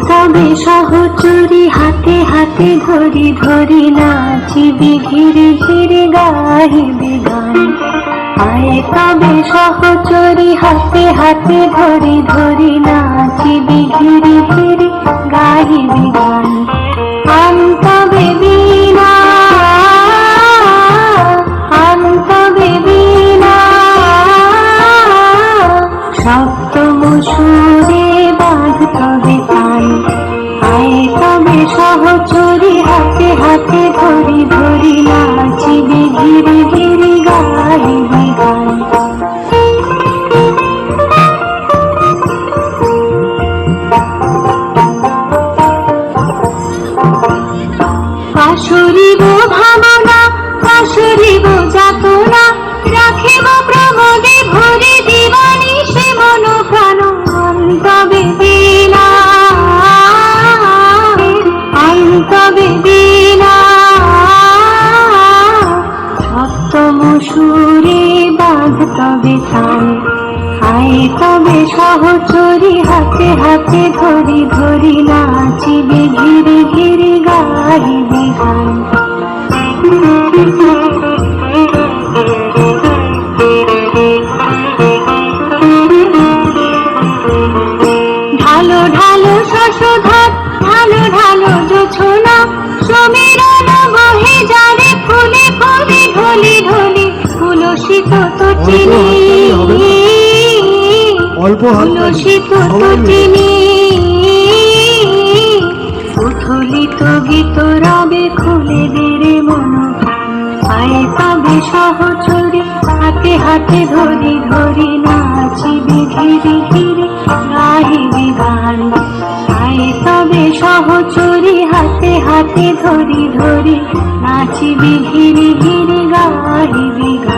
তবে সহচরী হাতে হাতে ধরি ধরি নাচিবি ঘিরে ঘিরে গাহিবি গান। আয় তবে সহচরী হাতে হাতে ধরি ধরি নাচিবি ঘিরে ঘিরে গাহিবি গান। আনতবে বীণা আনতবে বীণা সপ্তম সুরে বাঁধতবে তান। আয় তবে সহচরী হাতে হাতে ধরি ধরি নাচিবি ঘিরে ঘিরে গাহিবি গান। পাশরিব ভাবনা পাশরিব যাতনা রাখিব প্রমোদে ভরে দিবানি সে মন প্রাণ। আনতবে বীণা আনতবে বীণা সপ্তম সুরে বাঁধতবে তান। আয় তবে সহচরী হাতে হাতে ধরি ধরি নাচিবি ঘিরে ঘিরে গাহিবি গান। ঢালো ঢালো শশধর ঢালো ঢালো জোছনা সমীরণ বহে যারে ফুলে ফুলে ঢলি ঢলি তুলসিত তটিনী তুলসিত তটিনী উথলিত গীত রবে খুলে বেড়ে মন। আয় তবে সহচরী হাতে হাতে ধরি ধরি নাচিবি ঘিরে ঘিরে গাহিবি গান। আয় তবে সহচরী হাতে হাতে ধরি ধরি নাচিবি ঘিরে ঘিরে গাহিবি গান।